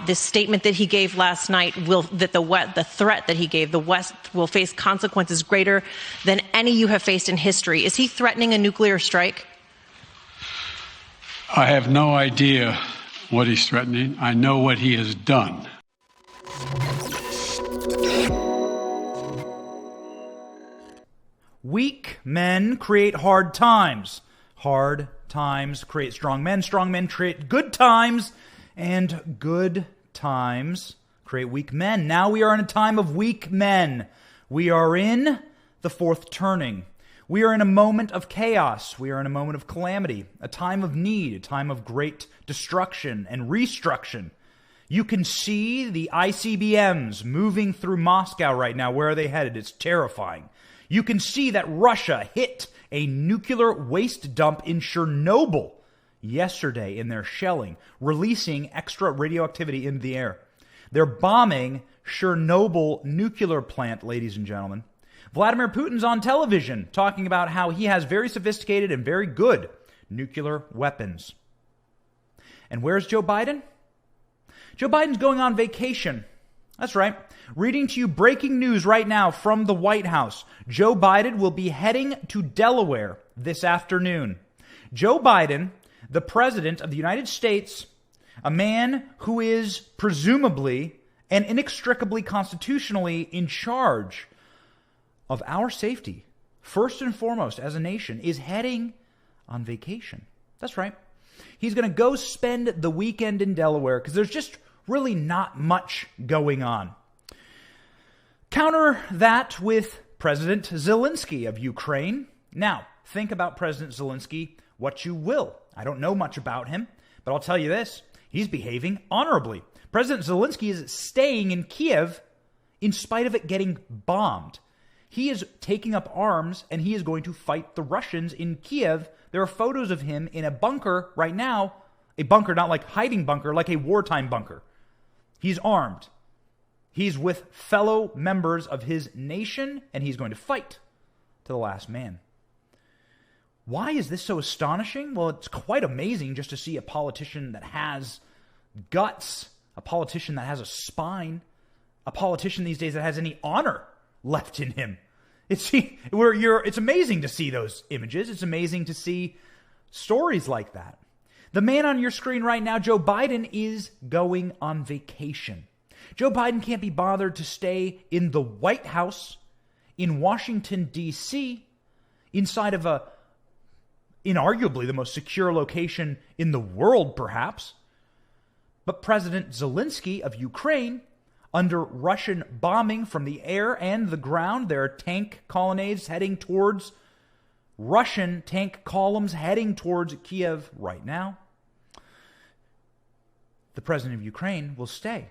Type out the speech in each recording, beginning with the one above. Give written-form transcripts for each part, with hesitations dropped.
This statement that he gave last night the threat that he gave, the West will face consequences greater than any you have faced in history. Is he threatening a nuclear strike? I have no idea what he's threatening. I know what he has done. Weak men create hard times. Hard times create strong men. Strong men create good times. And good times create weak men. Now we are in a time of weak men. We are in the fourth turning. We are in a moment of chaos. We are in a moment of calamity, a time of need, a time of great destruction and restruction. You can see the ICBMs moving through Moscow right now. Where are they headed? It's terrifying. You can see that Russia hit a nuclear waste dump in Chernobyl yesterday in their shelling, releasing extra radioactivity into the air. They're bombing Chernobyl nuclear plant, ladies and gentlemen. Vladimir Putin's on television talking about how he has very sophisticated and very good nuclear weapons. And where's Joe Biden? Joe Biden's going on vacation. That's right. Reading to you breaking news right now from the White House. Joe Biden will be heading to Delaware this afternoon. Joe Biden, the President of the United States, a man who is presumably and inextricably constitutionally in charge of our safety, first and foremost as a nation, is heading on vacation. That's right. He's going to go spend the weekend in Delaware because there's just really not much going on. Counter that with President Zelenskyy of Ukraine. Now, think about President Zelenskyy what you will. I don't know much about him, but I'll tell you this. He's behaving honorably. President Zelenskyy is staying in Kiev in spite of it getting bombed. He is taking up arms, and he is going to fight the Russians in Kiev. There are photos of him in a bunker right now. A bunker, not like hiding bunker, like a wartime bunker. He's armed. He's with fellow members of his nation, and he's going to fight to the last man. Why is this so astonishing? Well, it's quite amazing just to see a politician that has guts, a politician that has a spine, a politician these days that has any honor left in him. It's amazing to see those images. It's amazing to see stories like that. The man on your screen right now, Joe Biden, is going on vacation. Joe Biden can't be bothered to stay in the White House in Washington, D.C., inside of inarguably the most secure location in the world, perhaps. But President Zelenskyy of Ukraine, under Russian bombing from the air and the ground, there are tank colonnades heading towards Russian tank columns heading towards Kiev right now. The president of Ukraine will stay.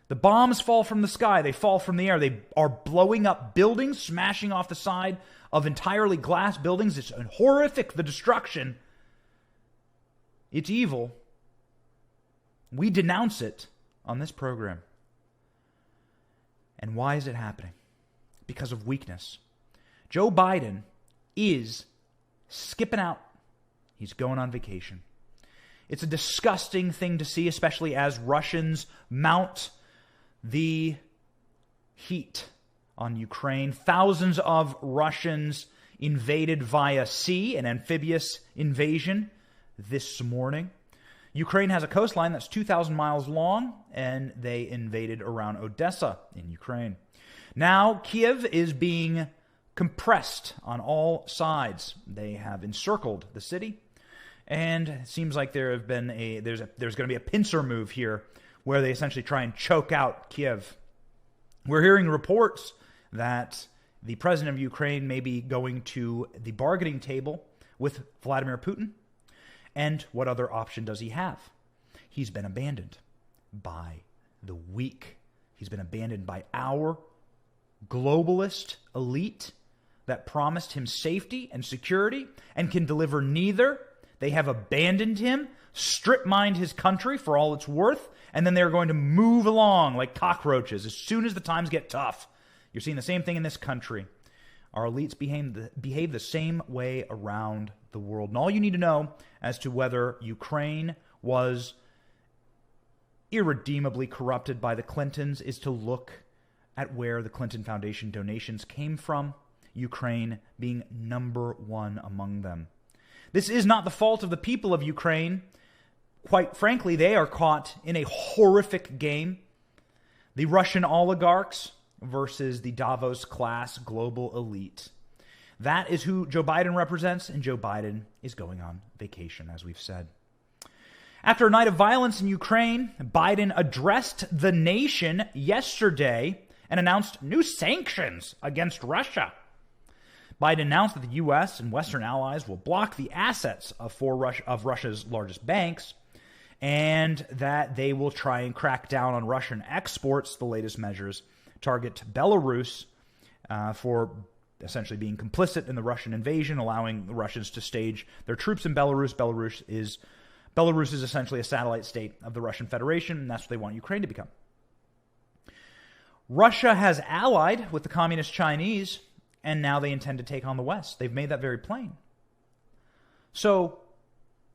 The bombs fall from the sky. They fall from the air. They are blowing up buildings, smashing off the side of entirely glass buildings. It's horrific, the destruction. It's evil. We denounce it on this program. And why is it happening? Because of weakness. Joe Biden is skipping out. He's going on vacation. It's a disgusting thing to see, especially as Russians mount the heat on Ukraine. Thousands of Russians invaded via sea, an amphibious invasion this morning. Ukraine has a coastline that's 2,000 miles long, and they invaded around Odessa in Ukraine. Now, Kiev is being compressed on all sides. They have encircled the city, and it seems like there's going to be a pincer move here where they essentially try and choke out Kiev. We're hearing reports that the president of Ukraine may be going to the bargaining table with Vladimir Putin. And what other option does he have? He's been abandoned by the weak. He's been abandoned by our globalist elite that promised him safety and security and can deliver neither. They have abandoned him, strip-mined his country for all it's worth, and then they're going to move along like cockroaches as soon as the times get tough. You're seeing the same thing in this country. Our elites behave the same way around the world. And all you need to know as to whether Ukraine was irredeemably corrupted by the Clintons is to look at where the Clinton Foundation donations came from, Ukraine being number one among them. This is not the fault of the people of Ukraine. Quite frankly, they are caught in a horrific game. The Russian oligarchs versus the Davos class global elite. That is who Joe Biden represents, and Joe Biden is going on vacation, as we've said. After a night of violence in Ukraine, Biden addressed the nation yesterday and announced new sanctions against Russia. Biden announced that the U.S. and Western allies will block the assets of Russia's largest banks, and that they will try and crack down on Russian exports. The latest measures target Belarus for essentially being complicit in the Russian invasion, allowing the Russians to stage their troops in Belarus. Belarus is essentially a satellite state of the Russian Federation, and that's what they want Ukraine to become. Russia has allied with the communist Chinese, and now they intend to take on the West. They've made that very plain. So,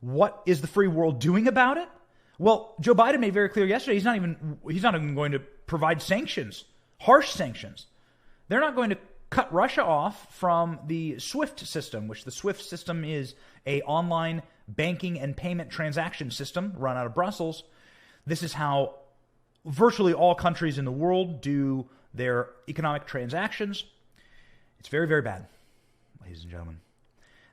what is the free world doing about it? Well, Joe Biden made very clear yesterday he's not even going to provide sanctions, harsh sanctions. They're not going to cut Russia off from the SWIFT system, which the SWIFT system is a online banking and payment transaction system run out of Brussels. This is how virtually all countries in the world do their economic transactions. It's very, very bad, ladies and gentlemen.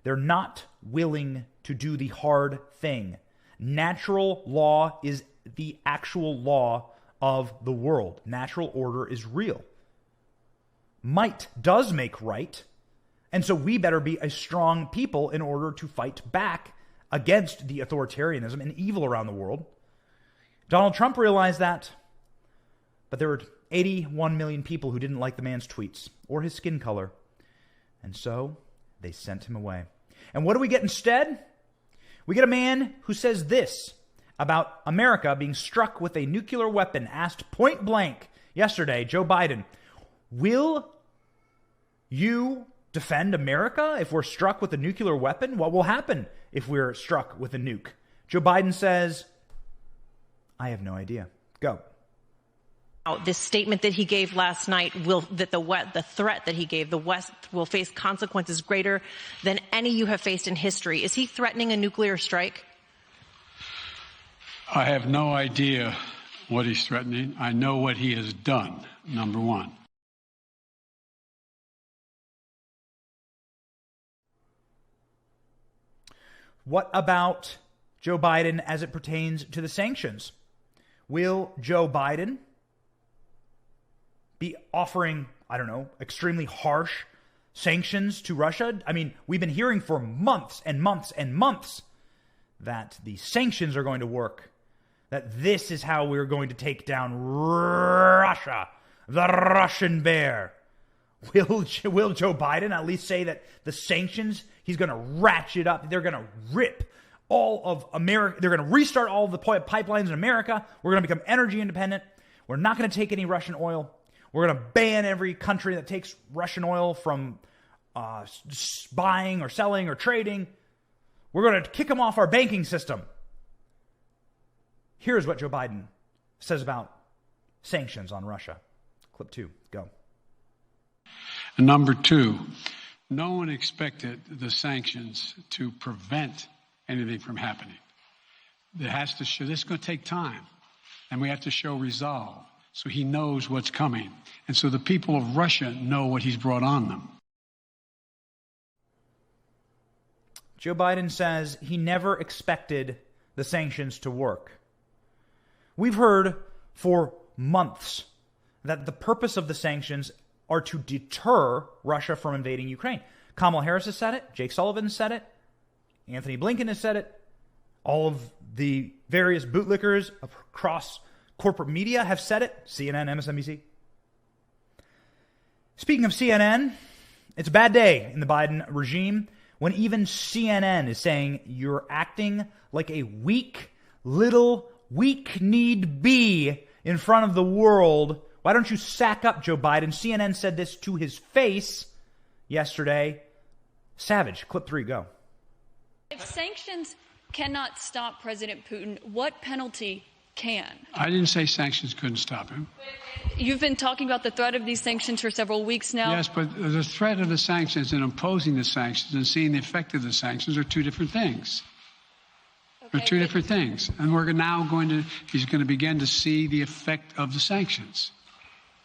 They're not willing to do the hard thing. Natural law is the actual law of the world. Natural order is real. Might does make right, and so we better be a strong people in order to fight back against the authoritarianism and evil around the world. Donald Trump realized that, but there were 81 million people who didn't like the man's tweets or his skin color, and so they sent him away. And what do we get instead? We get a man who says this about America being struck with a nuclear weapon, asked point blank yesterday, Joe Biden, will you defend America if we're struck with a nuclear weapon? What will happen if we're struck with a nuke? Joe Biden says, I have no idea. Go. This statement that he gave last night the threat that he gave, the West will face consequences greater than any you have faced in history. Is he threatening a nuclear strike? I have no idea what he's threatening. I know what he has done, number one. What about Joe Biden as it pertains to the sanctions? Will Joe Biden be offering, extremely harsh sanctions to Russia? I mean, we've been hearing for months and months and months that the sanctions are going to work, that this is how we're going to take down Russia, the Russian bear. Will Joe Biden at least say that the sanctions, he's going to ratchet up, they're going to rip all of America, they're going to restart all of the pipelines in America, we're going to become energy independent, we're not going to take any Russian oil, we're going to ban every country that takes Russian oil from buying or selling or trading, we're going to kick them off our banking system. Here's what Joe Biden says about sanctions on Russia. Clip 2, go. And number two, no one expected the sanctions to prevent anything from happening. This is going to take time, and we have to show resolve so he knows what's coming. And so the people of Russia know what he's brought on them. Joe Biden says he never expected the sanctions to work. We've heard for months that the purpose of the sanctions are to deter Russia from invading Ukraine. Kamala Harris has said it. Jake Sullivan has said it. Anthony Blinken has said it. All of the various bootlickers across corporate media have said it. CNN, MSNBC. Speaking of CNN, it's a bad day in the Biden regime when even CNN is saying you're acting like a weak-kneed bee in front of the world. Why don't you sack up, Joe Biden? CNN said this to his face yesterday. Savage. Clip 3, go. If sanctions cannot stop President Putin, what penalty can. I didn't say sanctions couldn't stop him. You've been talking about the threat of these sanctions for several weeks now. Yes, but the threat of the sanctions and imposing the sanctions and seeing the effect of the sanctions are two different things. They're two different things. And he's going to begin to see the effect of the sanctions.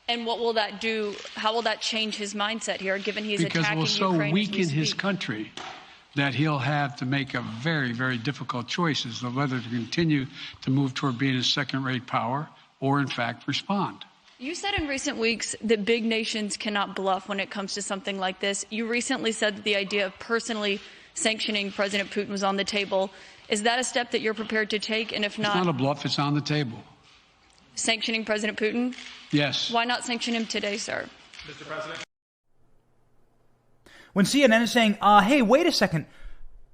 And what will that do? How will that change his mindset here, given he's attacking Ukraine? Because we'll so weaken his speak? country that he'll have to make a very, very difficult choice as to whether to continue to move toward being a second-rate power or, in fact, respond. You said in recent weeks that big nations cannot bluff when it comes to something like this. You recently said that the idea of personally sanctioning President Putin was on the table. Is that a step that you're prepared to take? And if not... It's not a bluff. It's on the table. Sanctioning President Putin? Yes. Why not sanction him today, sir? Mr. President? When CNN is saying, hey, wait a second,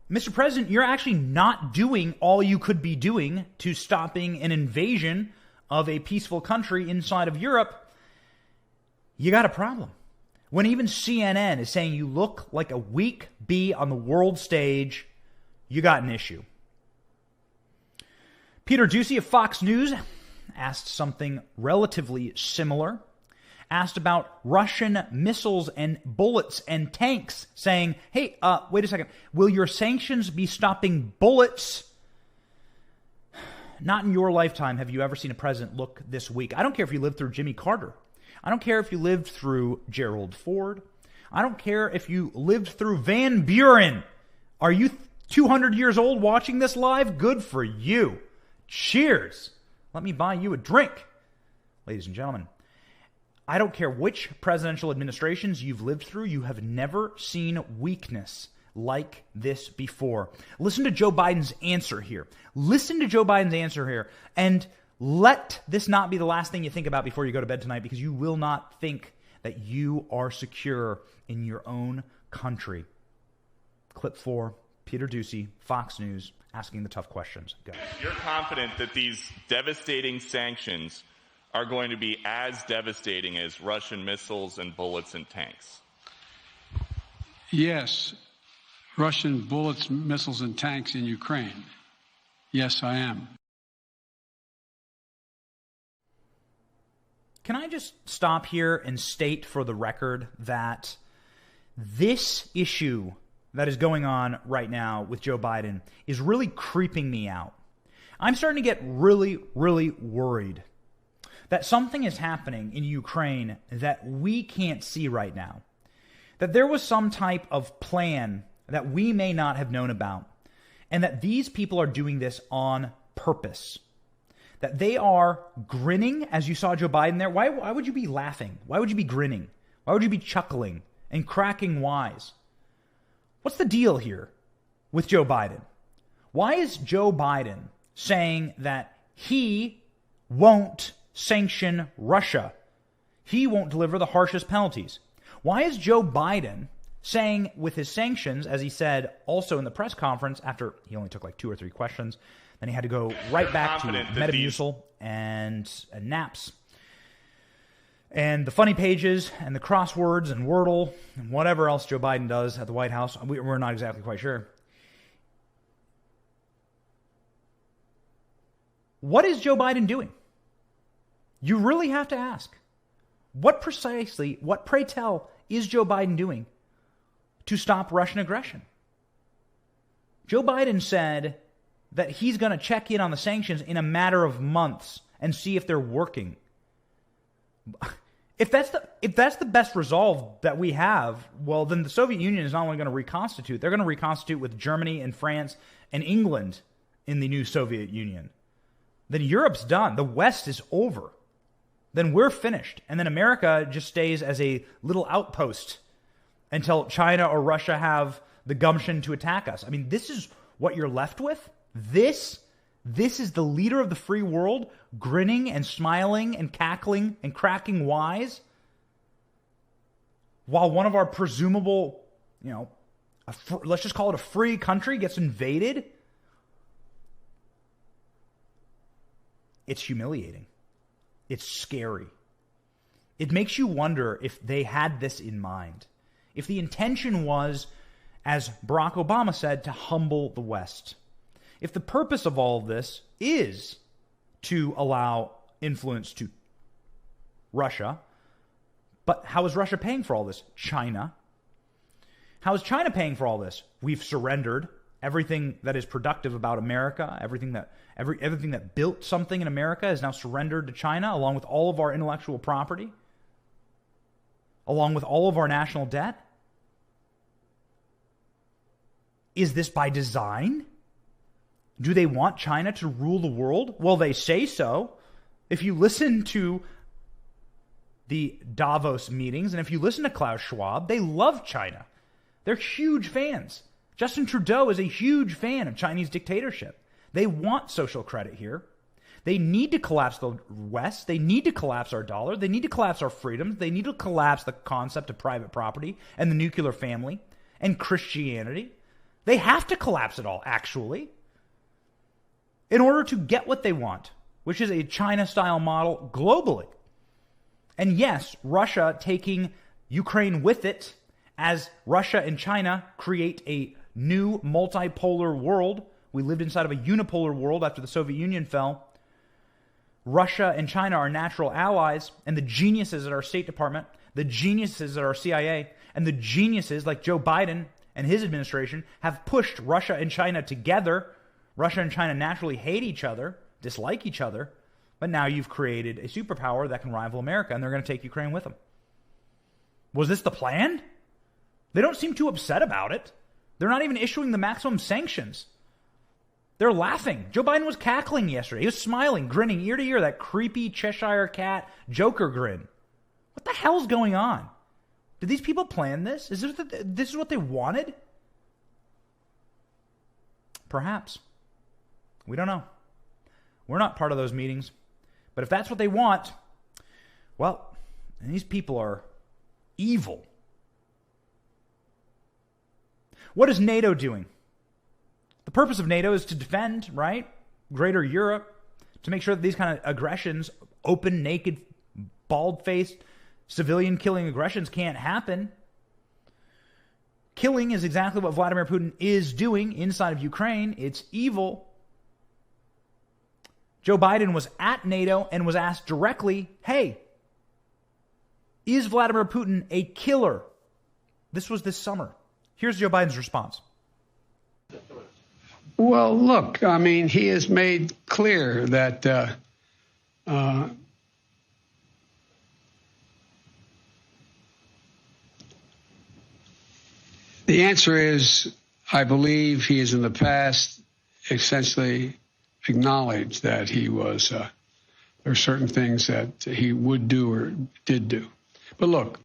Mr. President, you're actually not doing all you could be doing to stopping an invasion of a peaceful country inside of Europe, you got a problem. When even CNN is saying you look like a weak bee on the world stage, you got an issue. Peter Doocy of Fox News asked something relatively similar. Asked about Russian missiles and bullets and tanks, saying, hey, wait a second, will your sanctions be stopping bullets? Not in your lifetime have you ever seen a president look this weak. I don't care if you lived through Jimmy Carter. I don't care if you lived through Gerald Ford. I don't care if you lived through Van Buren. Are you 200 years old watching this live? Good for you. Cheers. Let me buy you a drink. Ladies and gentlemen, I don't care which presidential administrations you've lived through, you have never seen weakness like this before. Listen to Joe Biden's answer here. Listen to Joe Biden's answer here. And let this not be the last thing you think about before you go to bed tonight, because you will not think that you are secure in your own country. Clip 4, Peter Doocy, Fox News, asking the tough questions. Go. You're confident that these devastating sanctions are going to be as devastating as Russian missiles and bullets and tanks? Yes. Russian bullets, missiles, and tanks in Ukraine. Yes, I am. Can I just stop here and state for the record that this issue that is going on right now with Joe Biden is really creeping me out. I'm starting to get really, really worried that something is happening in Ukraine that we can't see right now. That there was some type of plan that we may not have known about, and that these people are doing this on purpose. That they are grinning, as you saw Joe Biden there. Why would you be laughing? Why would you be grinning? Why would you be chuckling and cracking wise? What's the deal here with Joe Biden? Why is Joe Biden saying that he won't sanction Russia? He won't deliver the harshest penalties. Why is Joe Biden saying with his sanctions, as he said also in the press conference after he only took like 2 or 3 questions, then he had to go right back to Metamucil and naps and the funny pages and the crosswords and Wordle and whatever else Joe Biden does at the White House. We're not exactly quite sure. What is Joe Biden doing? You really have to ask. What precisely, what pray tell, is Joe Biden doing to stop Russian aggression? Joe Biden said that he's going to check in on the sanctions in a matter of months and see if they're working. If that's the best resolve that we have, well, then the Soviet Union is not only going to reconstitute, they're going to reconstitute with Germany and France and England in the new Soviet Union. Then Europe's done. The West is over. Then we're finished. And then America just stays as a little outpost until China or Russia have the gumption to attack us. I mean, this is what you're left with? This is the leader of the free world grinning and smiling and cackling and cracking wise while one of our presumable, let's just call it a free country gets invaded? It's humiliating. It's scary. It makes you wonder if they had this in mind. If the intention was, as Barack Obama said, to humble the West. If the purpose of all of this is to allow influence to Russia. But how is Russia paying for all this? China. How is China paying for all this? We've surrendered everything that is productive about America, everything that built something in America is now surrendered to China, along with all of our intellectual property, along with all of our national debt. Is this by design? Do they want China to rule the world? Well, they say so. If you listen to the Davos meetings and if you listen to Klaus Schwab, they love China. They're huge fans. Justin Trudeau is a huge fan of Chinese dictatorship. They want social credit here. They need to collapse the West. They need to collapse our dollar. They need to collapse our freedoms. They need to collapse the concept of private property and the nuclear family and Christianity. They have to collapse it all, actually, in order to get what they want, which is a China-style model globally. And yes, Russia taking Ukraine with it as Russia and China create a new multipolar world. We lived inside of a unipolar world after the Soviet Union fell. Russia and China are natural allies, and the geniuses at our State Department, the geniuses at our CIA, and the geniuses like Joe Biden and his administration have pushed Russia and China together. Russia and China naturally hate each other, dislike each other, but now you've created a superpower that can rival America, and they're going to take Ukraine with them. Was this the plan? They don't seem too upset about it. They're not even issuing the maximum sanctions. They're laughing. Joe Biden was cackling yesterday. He was smiling, grinning ear to ear, that creepy Cheshire cat Joker grin. What the hell's going on? Did these people plan this? This is what they wanted? Perhaps. We don't know. We're not part of those meetings. But if that's what they want, well, these people are evil. What is NATO doing? The purpose of NATO is to defend, right, greater Europe, to make sure that these kind of aggressions, open, naked, bald-faced, civilian-killing aggressions can't happen. Killing is exactly what Vladimir Putin is doing inside of Ukraine. It's evil. Joe Biden was at NATO and was asked directly, hey, is Vladimir Putin a killer? This was this summer. Here's Joe Biden's response. Well, look, I mean, he has made clear that the answer is, I believe he has in the past essentially acknowledged that he was, there are certain things that he would do or did do. But look.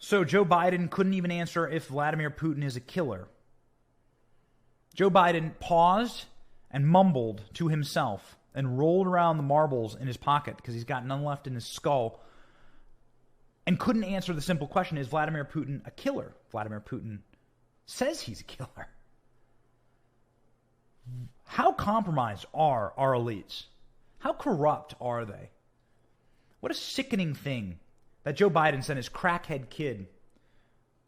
So Joe Biden couldn't even answer if Vladimir Putin is a killer. Joe Biden paused and mumbled to himself and rolled around the marbles in his pocket because he's got none left in his skull and couldn't answer the simple question, is Vladimir Putin a killer? Vladimir Putin says he's a killer. How compromised are our elites? How corrupt are they? What a sickening thing that Joe Biden sent his crackhead kid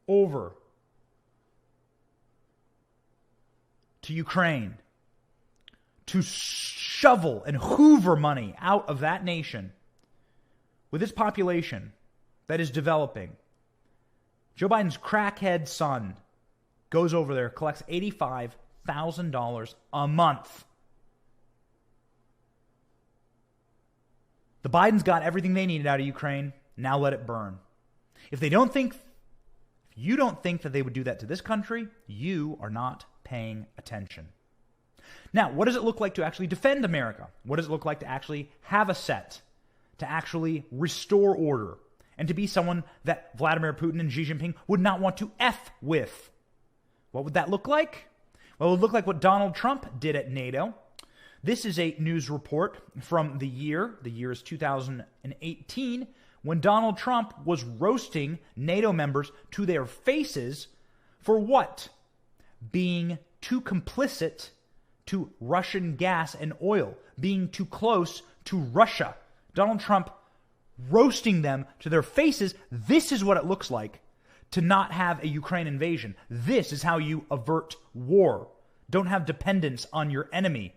over to Ukraine to shovel and hoover money out of that nation with its population that is developing. Joe Biden's crackhead son goes over there, collects $85,000 a month. The Bidens got everything they needed out of Ukraine. Now let it burn. If you don't think that they would do that to this country, you are not paying attention. Now, what does it look like to actually defend America? What does it look like to actually have a set, to actually restore order, and to be someone that Vladimir Putin and Xi Jinping would not want to F with? What would that look like? Well, it would look like what Donald Trump did at NATO. This is a news report from the year is 2018, when Donald Trump was roasting NATO members to their faces for what? Being too complicit to Russian gas and oil, being too close to Russia. Donald Trump roasting them to their faces. This is what it looks like to not have a Ukraine invasion. This is how you avert war. Don't have dependence on your enemy.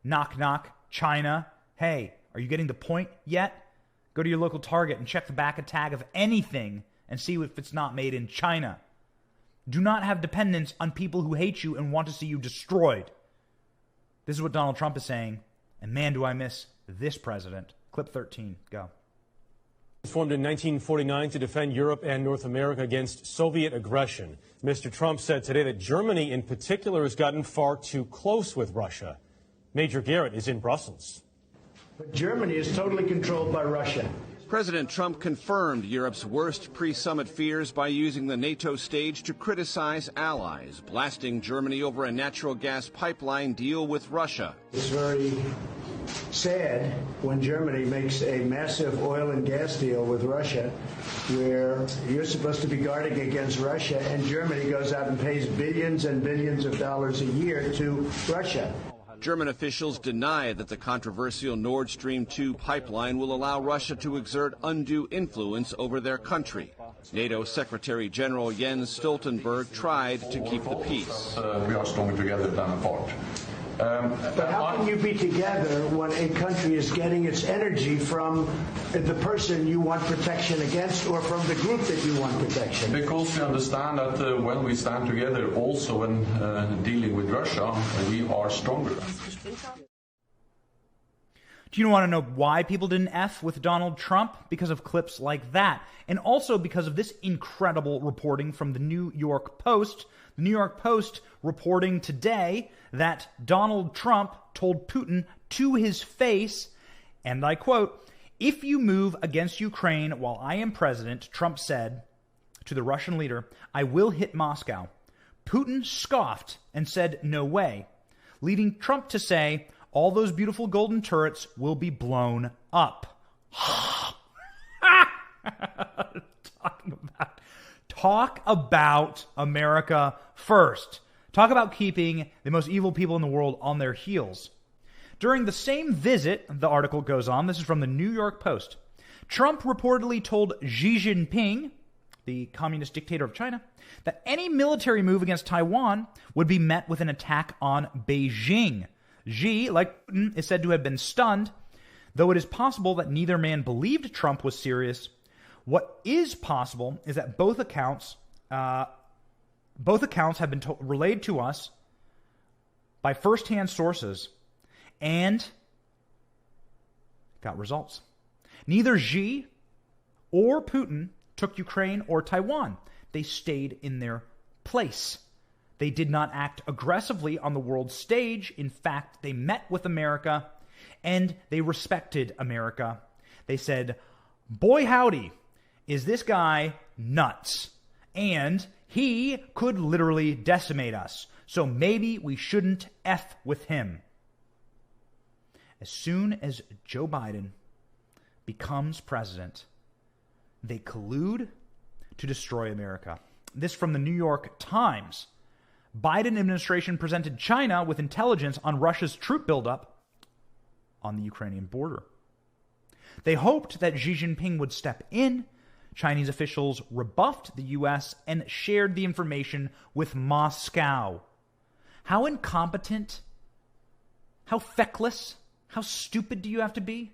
Knock, knock, China. Hey, are you getting the point yet? Go to your local Target and check the back of tag of anything and see if it's not made in China. Do not have dependence on people who hate you and want to see you destroyed. This is what Donald Trump is saying. And man, do I miss this president. Clip 13, go. Formed in 1949 to defend Europe and North America against Soviet aggression. Mr. Trump said today that Germany in particular has gotten far too close with Russia. Major Garrett is in Brussels. But Germany is totally controlled by Russia. President Trump confirmed Europe's worst pre-summit fears by using the NATO stage to criticize allies, blasting Germany over a natural gas pipeline deal with Russia. It's very sad when Germany makes a massive oil and gas deal with Russia, where you're supposed to be guarding against Russia, and Germany goes out and pays billions and billions of dollars a year to Russia. German officials deny that the controversial Nord Stream 2 pipeline will allow Russia to exert undue influence over their country. NATO Secretary General Jens Stoltenberg tried to keep the peace. We are stronger together than apart. But how can you be together when a country is getting its energy from the person you want protection against or from the group that you want protection? Because we understand that when we stand together, also when dealing with Russia, we are stronger. Do you want to know why people didn't F with Donald Trump? Because of clips like that. And also because of this incredible reporting from the New York Post. The New York Post reporting today that Donald Trump told Putin to his face, and I quote, "If you move against Ukraine while I am president," Trump said to the Russian leader, "I will hit Moscow." Putin scoffed and said, "No way," leading Trump to say, "All those beautiful golden turrets will be blown up." Talk about America first. Talk about keeping the most evil people in the world on their heels. During the same visit, the article goes on, this is from the New York Post, Trump reportedly told Xi Jinping, the communist dictator of China, that any military move against Taiwan would be met with an attack on Beijing. Xi, like Putin, is said to have been stunned, though it is possible that neither man believed Trump was serious. What is possible is that both accounts have been relayed to us by first-hand sources and got results. Neither Xi or Putin took Ukraine or Taiwan. They stayed in their place. They did not act aggressively on the world stage. In fact, they met with America and they respected America. They said, "Boy, howdy, is this guy nuts? And he could literally decimate us. So maybe we shouldn't F with him." As soon as Joe Biden becomes president, they collude to destroy America. This from the New York Times. Biden administration presented China with intelligence on Russia's troop buildup on the Ukrainian border. They hoped that Xi Jinping would step in. Chinese officials rebuffed the U.S. and shared the information with Moscow. How incompetent, how feckless, how stupid do you have to be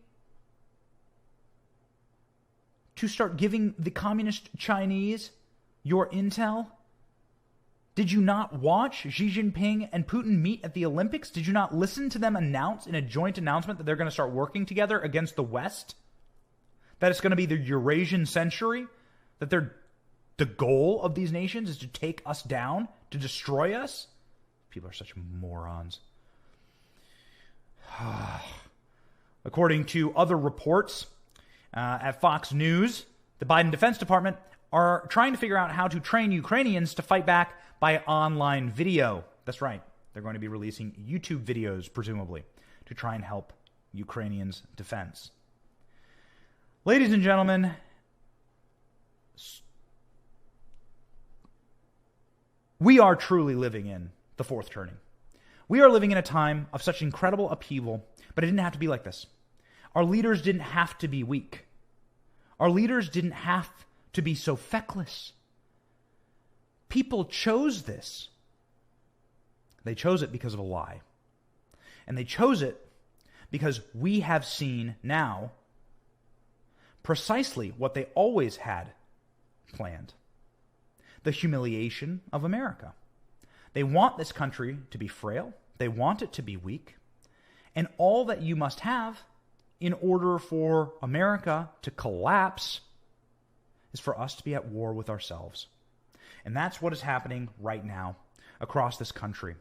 to start giving the communist Chinese your intel? Did you not watch Xi Jinping and Putin meet at the Olympics? Did you not listen to them announce in a joint announcement that they're going to start working together against the West? That it's going to be the Eurasian century? That the goal of these nations is to take us down, to destroy us? People are such morons. According to other reports at Fox News, the Biden Defense Department are trying to figure out how to train Ukrainians to fight back by online video. That's right. They're going to be releasing YouTube videos, presumably, to try and help Ukrainians' defense. Ladies and gentlemen, we are truly living in the fourth turning. We are living in a time of such incredible upheaval, but it didn't have to be like this. Our leaders didn't have to be weak. Our leaders didn't have to be so feckless. People chose this. They chose it because of a lie. And they chose it because we have seen now precisely what they always had planned: the humiliation of America. They want this country to be frail. They want it to be weak. And all that you must have in order for America to collapse is for us to be at war with ourselves. And that's what is happening right now across this country.